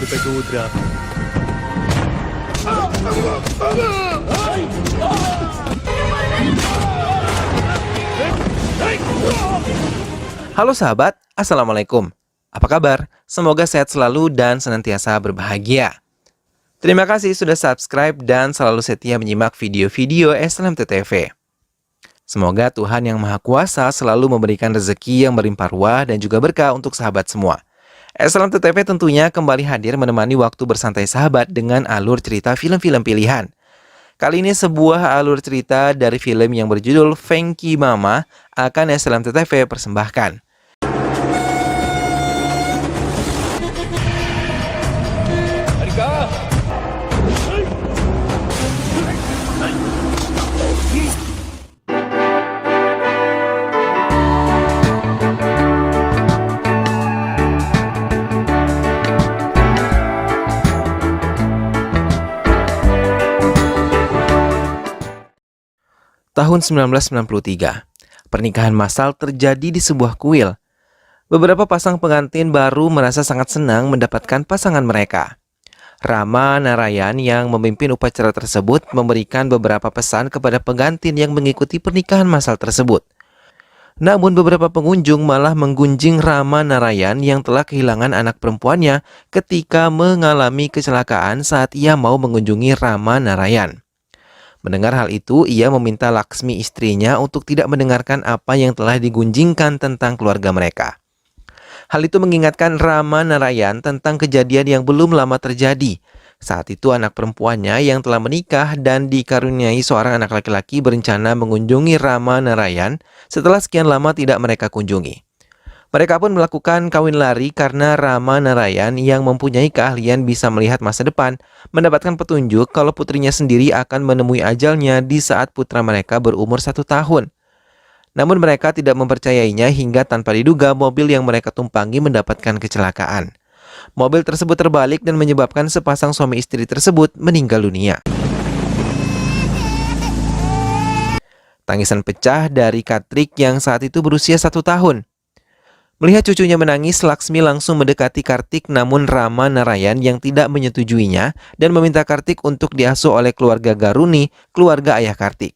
ஒரு பெக்கு ஊத்துறா. Halo sahabat, Assalamualaikum. Apa kabar? Semoga sehat selalu dan senantiasa berbahagia. Terima kasih sudah subscribe dan selalu setia menyimak video-video SLMT-TV. Semoga Tuhan Yang Maha Kuasa selalu memberikan rezeki yang berlimpah ruah dan juga berkah untuk sahabat semua. SLMT-TV tentunya kembali hadir menemani waktu bersantai sahabat dengan alur cerita film-film pilihan. Kali ini sebuah alur cerita dari film yang berjudul Fengki Mama akan SLMT-TV persembahkan. Tahun 1993, pernikahan massal terjadi di sebuah kuil. Beberapa pasang pengantin baru merasa sangat senang mendapatkan pasangan mereka. Rama Narayan yang memimpin upacara tersebut memberikan beberapa pesan kepada pengantin yang mengikuti pernikahan massal tersebut. Namun beberapa pengunjung malah menggunjing Rama Narayan yang telah kehilangan anak perempuannya ketika mengalami kecelakaan saat ia mau mengunjungi Rama Narayan. Mendengar hal itu, ia meminta Laksmi istrinya untuk tidak mendengarkan apa yang telah digunjingkan tentang keluarga mereka. Hal itu mengingatkan Rama Narayan tentang kejadian yang belum lama terjadi. Saat itu anak perempuannya yang telah menikah dan dikaruniai seorang anak laki-laki berencana mengunjungi Rama Narayan setelah sekian lama tidak mereka kunjungi. Mereka pun melakukan kawin lari karena Rama Narayan yang mempunyai keahlian bisa melihat masa depan, mendapatkan petunjuk kalau putrinya sendiri akan menemui ajalnya di saat putra mereka berumur 1 tahun. Namun mereka tidak mempercayainya hingga tanpa diduga mobil yang mereka tumpangi mendapatkan kecelakaan. Mobil tersebut terbalik dan menyebabkan sepasang suami istri tersebut meninggal dunia. Tangisan pecah dari Kartik yang saat itu berusia 1 tahun. Melihat cucunya menangis, Laksmi langsung mendekati Kartik, namun Rama Narayan yang tidak menyetujuinya dan meminta Kartik untuk diasuh oleh keluarga Garuni, keluarga ayah Kartik.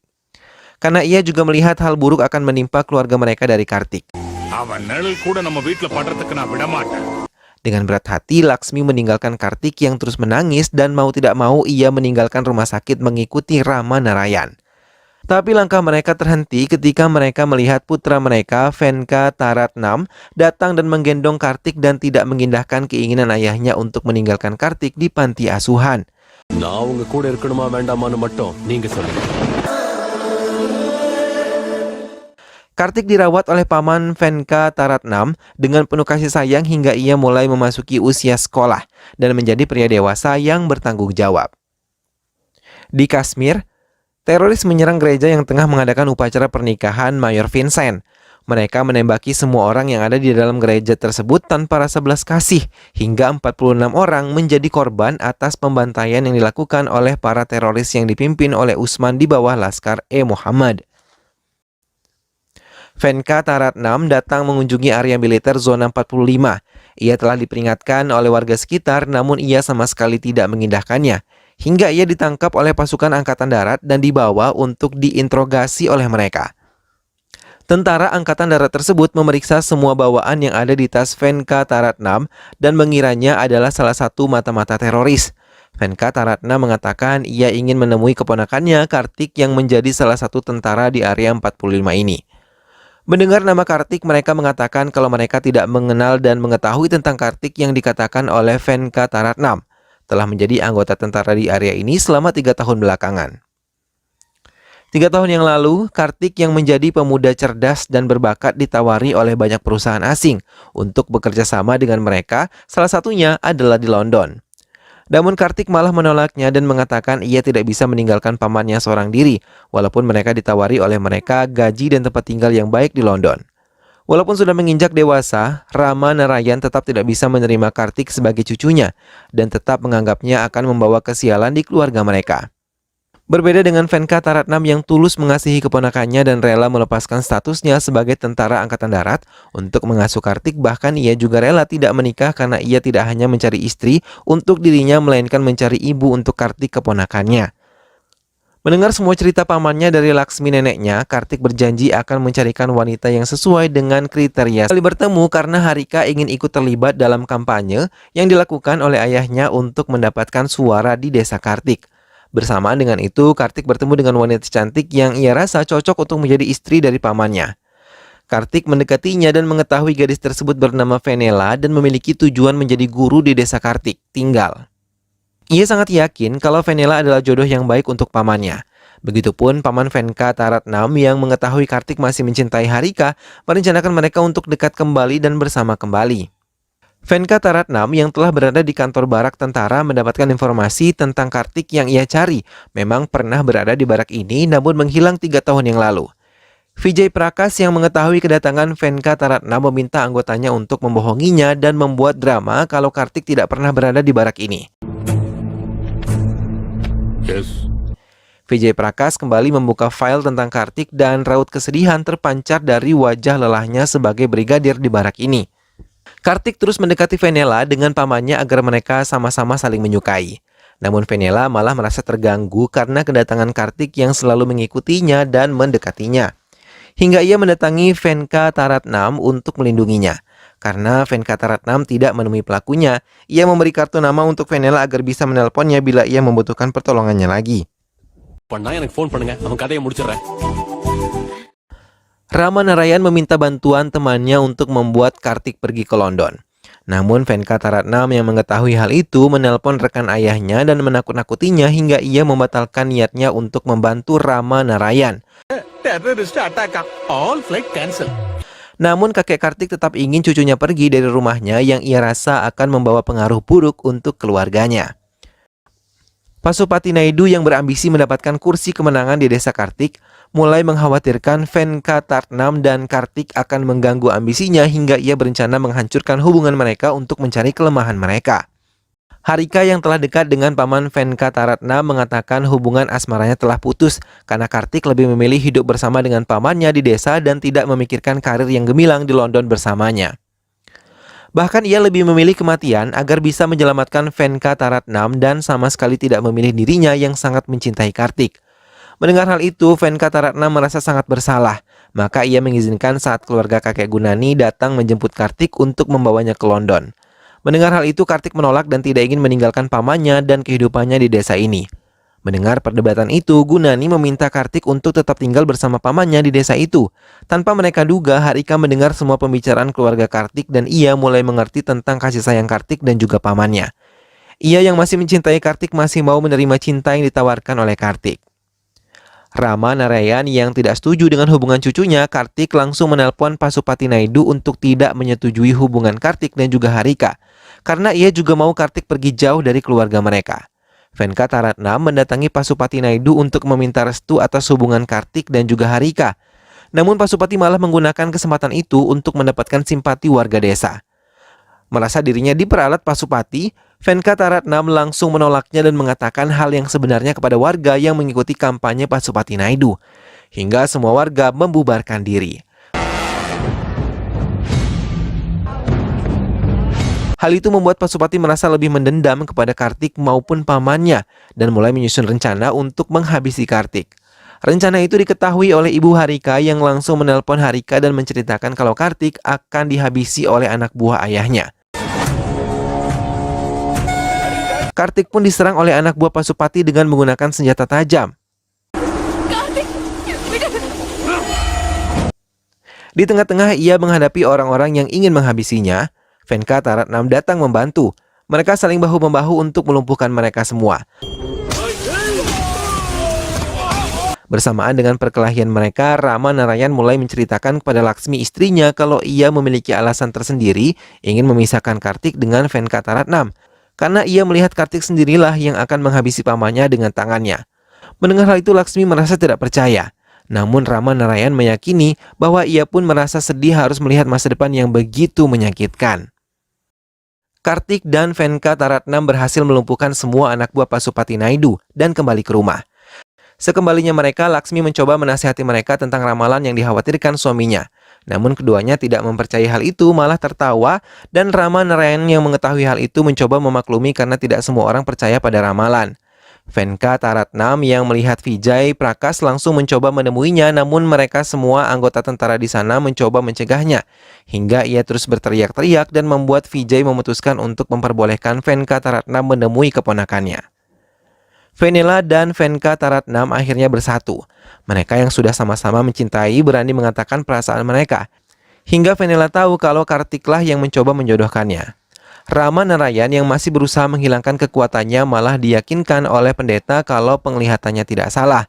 Karena ia juga melihat hal buruk akan menimpa keluarga mereka dari Kartik. Dengan berat hati, Laksmi meninggalkan Kartik yang terus menangis dan mau tidak mau ia meninggalkan rumah sakit mengikuti Rama Narayan. Tapi langkah mereka terhenti ketika mereka melihat putra mereka, Venka Taratnam, datang dan menggendong Kartik dan tidak mengindahkan keinginan ayahnya untuk meninggalkan Kartik di panti asuhan. Kartik dirawat oleh paman Venka Taratnam dengan penuh kasih sayang hingga ia mulai memasuki usia sekolah dan menjadi pria dewasa yang bertanggung jawab. Di Kashmir, teroris menyerang gereja yang tengah mengadakan upacara pernikahan Mayor Vincent. Mereka menembaki semua orang yang ada di dalam gereja tersebut tanpa rasa belas kasih, hingga 46 orang menjadi korban atas pembantaian yang dilakukan oleh para teroris yang dipimpin oleh Usman di bawah Laskar-e-Muhammad. Venka Taratnam datang mengunjungi area militer zona 45. Ia telah diperingatkan oleh warga sekitar, namun ia sama sekali tidak mengindahkannya. Hingga ia ditangkap oleh pasukan angkatan darat dan dibawa untuk diinterogasi oleh mereka. Tentara angkatan darat tersebut memeriksa semua bawaan yang ada di tas Venka Taratnam dan mengiranya adalah salah satu mata-mata teroris. Venka Taratnam mengatakan ia ingin menemui keponakannya Kartik yang menjadi salah satu tentara di area 45 ini. Mendengar nama Kartik, mereka mengatakan kalau mereka tidak mengenal dan mengetahui tentang Kartik yang dikatakan oleh Venka Taratnam telah menjadi anggota tentara di area ini selama 3 tahun belakangan. 3 tahun yang lalu, Kartik yang menjadi pemuda cerdas dan berbakat ditawari oleh banyak perusahaan asing untuk bekerja sama dengan mereka, salah satunya adalah di London. Namun Kartik malah menolaknya dan mengatakan ia tidak bisa meninggalkan pamannya seorang diri, walaupun mereka ditawari oleh mereka gaji dan tempat tinggal yang baik di London. Walaupun sudah menginjak dewasa, Rama Narayan tetap tidak bisa menerima Kartik sebagai cucunya dan tetap menganggapnya akan membawa kesialan di keluarga mereka. Berbeda dengan Venka Taratnam yang tulus mengasihi keponakannya dan rela melepaskan statusnya sebagai tentara angkatan darat untuk mengasuh Kartik, bahkan ia juga rela tidak menikah karena ia tidak hanya mencari istri untuk dirinya melainkan mencari ibu untuk Kartik keponakannya. Mendengar semua cerita pamannya dari Laksmi neneknya, Kartik berjanji akan mencarikan wanita yang sesuai dengan kriteria. Kali bertemu karena Harika ingin ikut terlibat dalam kampanye yang dilakukan oleh ayahnya untuk mendapatkan suara di desa Kartik. Bersamaan dengan itu, Kartik bertemu dengan wanita cantik yang ia rasa cocok untuk menjadi istri dari pamannya. Kartik mendekatinya dan mengetahui gadis tersebut bernama Venela dan memiliki tujuan menjadi guru di desa Kartik tinggal. Ia sangat yakin kalau Venela adalah jodoh yang baik untuk pamannya. Begitupun paman Venka Taratnam yang mengetahui Kartik masih mencintai Harika, merencanakan mereka untuk dekat kembali dan bersama kembali. Venka Taratnam yang telah berada di kantor barak tentara mendapatkan informasi tentang Kartik yang ia cari. Memang pernah berada di barak ini namun menghilang 3 tahun yang lalu. Vijay Prakash yang mengetahui kedatangan Venka Taratnam meminta anggotanya untuk membohonginya dan membuat drama kalau Kartik tidak pernah berada di barak ini. Yes. Vijay Prakash kembali membuka file tentang Kartik dan raut kesedihan terpancar dari wajah lelahnya sebagai brigadir di barak ini. Kartik terus mendekati Venela dengan pamannya agar mereka sama-sama saling menyukai. Namun Venela malah merasa terganggu karena kedatangan Kartik yang selalu mengikutinya dan mendekatinya. Hingga ia mendatangi Venka Taratnam untuk melindunginya. Karena Venka Taratnam tidak menemui pelakunya, ia memberi kartu nama untuk Venela agar bisa menelponnya bila ia membutuhkan pertolongannya lagi. Rama Narayan meminta bantuan temannya untuk membuat Kartik pergi ke London. Namun Venka Taratnam yang mengetahui hal itu menelpon rekan ayahnya dan menakut-nakutinya hingga ia membatalkan niatnya untuk membantu Rama Narayan. Namun kakek Kartik tetap ingin cucunya pergi dari rumahnya yang ia rasa akan membawa pengaruh buruk untuk keluarganya. Pasupati Naidu yang berambisi mendapatkan kursi kemenangan di desa Kartik mulai mengkhawatirkan Venka Taratnam dan Kartik akan mengganggu ambisinya hingga ia berencana menghancurkan hubungan mereka untuk mencari kelemahan mereka. Harika yang telah dekat dengan paman Venka Taratnam mengatakan hubungan asmaranya telah putus karena Kartik lebih memilih hidup bersama dengan pamannya di desa dan tidak memikirkan karir yang gemilang di London bersamanya. Bahkan ia lebih memilih kematian agar bisa menyelamatkan Venka Taratnam dan sama sekali tidak memilih dirinya yang sangat mencintai Kartik. Mendengar hal itu, Venka Taratnam merasa sangat bersalah. Maka ia mengizinkan saat keluarga kakek Gunani datang menjemput Kartik untuk membawanya ke London. Mendengar hal itu, Kartik menolak dan tidak ingin meninggalkan pamannya dan kehidupannya di desa ini. Mendengar perdebatan itu, Gunani meminta Kartik untuk tetap tinggal bersama pamannya di desa itu. Tanpa mereka duga, Harika mendengar semua pembicaraan keluarga Kartik dan ia mulai mengerti tentang kasih sayang Kartik dan juga pamannya. Ia yang masih mencintai Kartik masih mau menerima cinta yang ditawarkan oleh Kartik. Rama Narayan yang tidak setuju dengan hubungan cucunya, Kartik langsung menelpon Pasupati Naidu untuk tidak menyetujui hubungan Kartik dan juga Harika. Karena ia juga mau Kartik pergi jauh dari keluarga mereka. Venka Taratnam mendatangi Pasupati Naidu untuk meminta restu atas hubungan Kartik dan juga Harika. Namun Pasupati malah menggunakan kesempatan itu untuk mendapatkan simpati warga desa. Merasa dirinya diperalat Pasupati, Venka Taratnam langsung menolaknya dan mengatakan hal yang sebenarnya kepada warga yang mengikuti kampanye Pasupati Naidu. Hingga semua warga membubarkan diri. Hal itu membuat Pasupati merasa lebih mendendam kepada Kartik maupun pamannya dan mulai menyusun rencana untuk menghabisi Kartik. Rencana itu diketahui oleh Ibu Harika yang langsung menelpon Harika dan menceritakan kalau Kartik akan dihabisi oleh anak buah ayahnya. Kartik pun diserang oleh anak buah Pasupati dengan menggunakan senjata tajam. Di tengah-tengah ia menghadapi orang-orang yang ingin menghabisinya, Venka Taratnam datang membantu. Mereka saling bahu-membahu untuk melumpuhkan mereka semua. Bersamaan dengan perkelahian mereka, Rama Narayan mulai menceritakan kepada Laksmi istrinya kalau ia memiliki alasan tersendiri ingin memisahkan Kartik dengan Venka Taratnam. Karena ia melihat Kartik sendirilah yang akan menghabisi pamannya dengan tangannya. Mendengar hal itu, Laksmi merasa tidak percaya. Namun Rama Narayan meyakini bahwa ia pun merasa sedih harus melihat masa depan yang begitu menyakitkan. Kartik dan Venka Taratnam berhasil melumpuhkan semua anak buah Pasupati Naidu dan kembali ke rumah. Sekembalinya mereka, Laksmi mencoba menasihati mereka tentang ramalan yang dikhawatirkan suaminya. Namun keduanya tidak mempercayai hal itu, malah tertawa, dan Rama Narayan yang mengetahui hal itu mencoba memaklumi karena tidak semua orang percaya pada ramalan. Venka Taratnam yang melihat Vijay Prakas langsung mencoba menemuinya, namun mereka semua anggota tentara di sana mencoba mencegahnya. Hingga ia terus berteriak-teriak dan membuat Vijay memutuskan untuk memperbolehkan Venka Taratnam menemui keponakannya. Venela dan Venka Taratnam akhirnya bersatu. Mereka yang sudah sama-sama mencintai berani mengatakan perasaan mereka. Hingga Venela tahu kalau Kartiklah yang mencoba menjodohkannya. Rama Narayan yang masih berusaha menghilangkan kekuatannya malah diyakinkan oleh pendeta kalau penglihatannya tidak salah.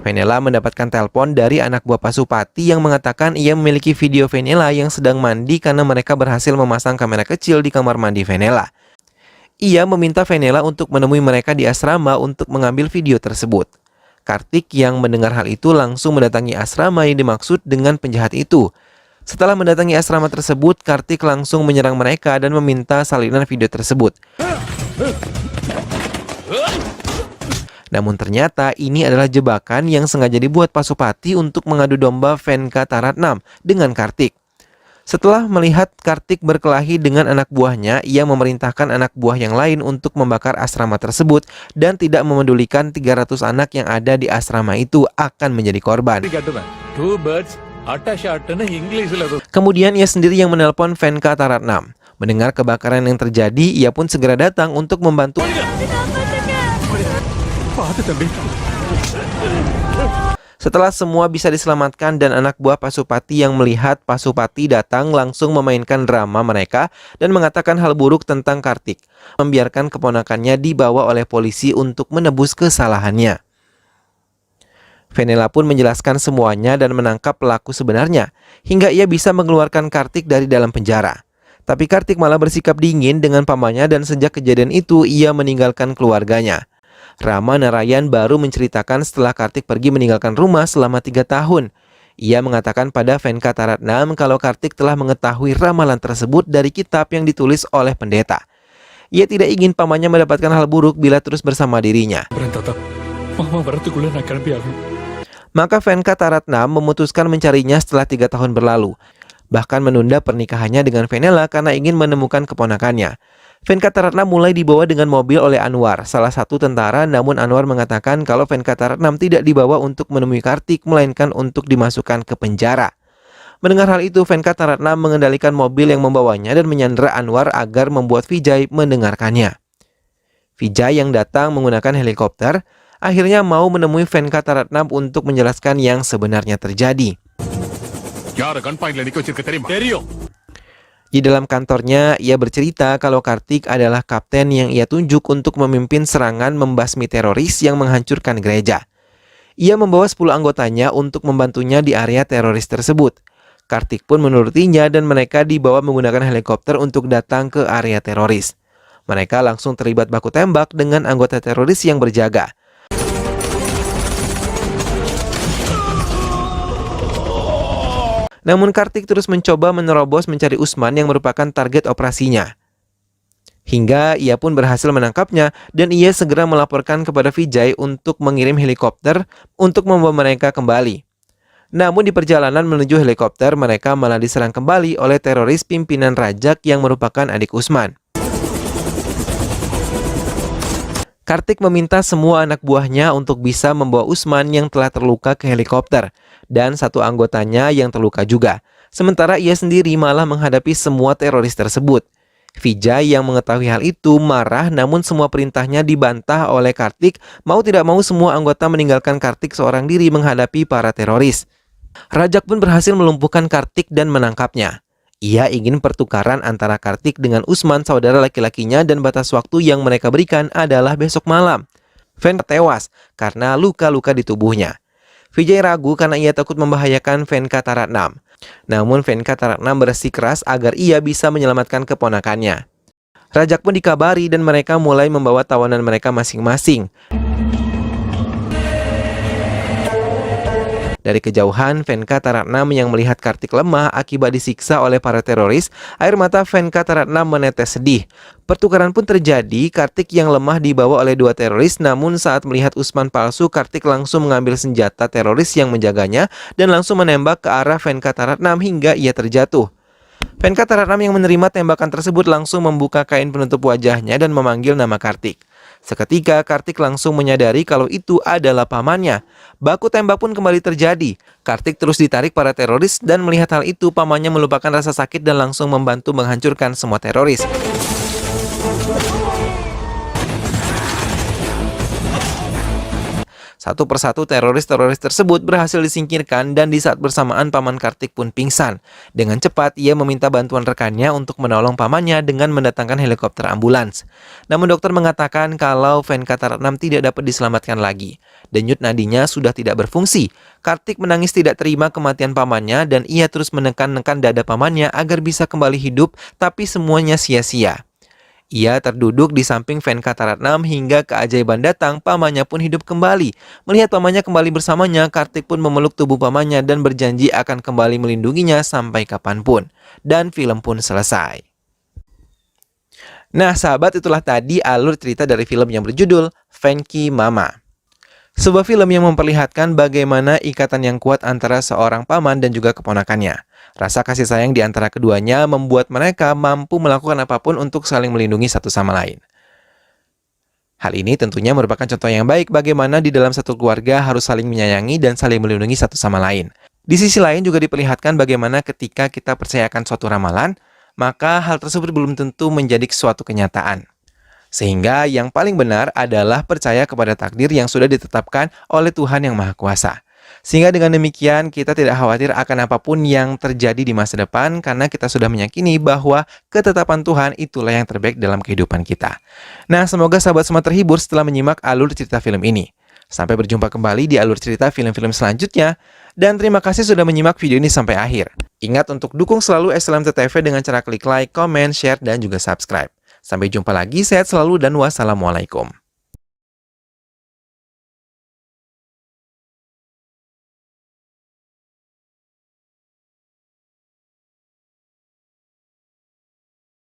Venela mendapatkan telepon dari anak buah Pasupati yang mengatakan ia memiliki video Venela yang sedang mandi karena mereka berhasil memasang kamera kecil di kamar mandi Venela. Ia meminta Venela untuk menemui mereka di asrama untuk mengambil video tersebut. Kartik yang mendengar hal itu langsung mendatangi asrama yang dimaksud dengan penjahat itu. Setelah mendatangi asrama tersebut, Kartik langsung menyerang mereka dan meminta salinan video tersebut. Namun ternyata ini adalah jebakan yang sengaja dibuat Pasupati untuk mengadu domba Venka Taratnam dengan Kartik. Setelah melihat Kartik berkelahi dengan anak buahnya, ia memerintahkan anak buah yang lain untuk membakar asrama tersebut dan tidak memedulikan 300 anak yang ada di asrama itu akan menjadi korban. Kemudian ia sendiri yang menelpon Venka Taratnam. Mendengar kebakaran yang terjadi, ia pun segera datang untuk membantu. Setelah semua bisa diselamatkan dan anak buah Pasupati yang melihat Pasupati datang langsung memainkan drama mereka dan mengatakan hal buruk tentang Kartik, membiarkan keponakannya dibawa oleh polisi untuk menebus kesalahannya. Venela pun menjelaskan semuanya dan menangkap pelaku sebenarnya, hingga ia bisa mengeluarkan Kartik dari dalam penjara. Tapi Kartik malah bersikap dingin dengan pamannya dan sejak kejadian itu ia meninggalkan keluarganya. Rama Narayan baru menceritakan setelah Kartik pergi meninggalkan rumah selama 3 tahun. Ia mengatakan pada Venka Taratnam kalau Kartik telah mengetahui ramalan tersebut dari kitab yang ditulis oleh pendeta. Ia tidak ingin pamannya mendapatkan hal buruk bila terus bersama dirinya. Maka Venka Taratnam memutuskan mencarinya setelah 3 tahun berlalu. Bahkan menunda pernikahannya dengan Venela karena ingin menemukan keponakannya. Venka Taratnam mulai dibawa dengan mobil oleh Anwar, salah satu tentara, namun Anwar mengatakan kalau Venka Taratnam tidak dibawa untuk menemui Kartik, melainkan untuk dimasukkan ke penjara. Mendengar hal itu, Venka Taratnam mengendalikan mobil yang membawanya dan menyandera Anwar agar membuat Vijay mendengarkannya. Vijay yang datang menggunakan helikopter akhirnya mau menemui Venka Taratnam untuk menjelaskan yang sebenarnya terjadi. Di dalam kantornya, ia bercerita kalau Kartik adalah kapten yang ia tunjuk untuk memimpin serangan membasmi teroris yang menghancurkan gereja. Ia membawa 10 anggotanya untuk membantunya di area teroris tersebut. Kartik pun menurutinya dan mereka dibawa menggunakan helikopter untuk datang ke area teroris. Mereka langsung terlibat baku tembak dengan anggota teroris yang berjaga. Namun Kartik terus mencoba menerobos mencari Usman yang merupakan target operasinya. Hingga ia pun berhasil menangkapnya dan ia segera melaporkan kepada Vijay untuk mengirim helikopter untuk membawa mereka kembali. Namun di perjalanan menuju helikopter mereka malah diserang kembali oleh teroris pimpinan Rajak yang merupakan adik Usman. Kartik meminta semua anak buahnya untuk bisa membawa Usman yang telah terluka ke helikopter dan satu anggotanya yang terluka juga. Sementara ia sendiri malah menghadapi semua teroris tersebut. Vijay yang mengetahui hal itu marah, namun semua perintahnya dibantah oleh Kartik. Mau tidak mau semua anggota meninggalkan Kartik seorang diri menghadapi para teroris. Rajak pun berhasil melumpuhkan Kartik dan menangkapnya. Ia ingin pertukaran antara Kartik dengan Usman saudara laki-lakinya dan batas waktu yang mereka berikan adalah besok malam. Venka tewas karena luka-luka di tubuhnya. Vijay ragu karena ia takut membahayakan Venka Taratnam. Namun Venka Taratnam bersikeras agar ia bisa menyelamatkan keponakannya. Rajak pun dikabari dan mereka mulai membawa tawanan mereka masing-masing. Dari kejauhan, Venka Taratnam yang melihat Kartik lemah akibat disiksa oleh para teroris, air mata Venka Taratnam menetes sedih. Pertukaran pun terjadi, Kartik yang lemah dibawa oleh dua teroris, namun saat melihat Usman palsu, Kartik langsung mengambil senjata teroris yang menjaganya dan langsung menembak ke arah Venka Taratnam hingga ia terjatuh. Venka Taratnam yang menerima tembakan tersebut langsung membuka kain penutup wajahnya dan memanggil nama Kartik. Seketika, Kartik langsung menyadari kalau itu adalah pamannya. Baku tembak pun kembali terjadi. Kartik terus ditarik para teroris dan melihat hal itu, pamannya melupakan rasa sakit dan langsung membantu menghancurkan semua teroris. Satu persatu teroris-teroris tersebut berhasil disingkirkan dan di saat bersamaan paman Kartik pun pingsan. Dengan cepat ia meminta bantuan rekannya untuk menolong pamannya dengan mendatangkan helikopter ambulans. Namun dokter mengatakan kalau Venka Taratnam tidak dapat diselamatkan lagi. Denyut nadinya sudah tidak berfungsi. Kartik menangis tidak terima kematian pamannya dan ia terus menekan-nekan dada pamannya agar bisa kembali hidup, tapi semuanya sia-sia. Ia terduduk di samping Venka Taratnam hingga keajaiban datang, pamannya pun hidup kembali. Melihat pamannya kembali bersamanya, Kartik pun memeluk tubuh pamannya dan berjanji akan kembali melindunginya sampai kapanpun. Dan film pun selesai. Nah sahabat, itulah tadi alur cerita dari film yang berjudul Venky Mama. Sebuah film yang memperlihatkan bagaimana ikatan yang kuat antara seorang paman dan juga keponakannya. Rasa kasih sayang di antara keduanya membuat mereka mampu melakukan apapun untuk saling melindungi satu sama lain. Hal ini tentunya merupakan contoh yang baik bagaimana di dalam satu keluarga harus saling menyayangi dan saling melindungi satu sama lain. Di sisi lain juga diperlihatkan bagaimana ketika kita percayakan suatu ramalan, maka hal tersebut belum tentu menjadi suatu kenyataan. Sehingga yang paling benar adalah percaya kepada takdir yang sudah ditetapkan oleh Tuhan Yang Maha Kuasa. Sehingga dengan demikian kita tidak khawatir akan apapun yang terjadi di masa depan karena kita sudah meyakini bahwa ketetapan Tuhan itulah yang terbaik dalam kehidupan kita. Nah, semoga sahabat semua terhibur setelah menyimak alur cerita film ini. Sampai berjumpa kembali di alur cerita film-film selanjutnya. Dan terima kasih sudah menyimak video ini sampai akhir. Ingat untuk dukung selalu SLMT TV dengan cara klik like, comment, share, dan juga subscribe. Sampai jumpa lagi, sehat selalu dan wassalamualaikum.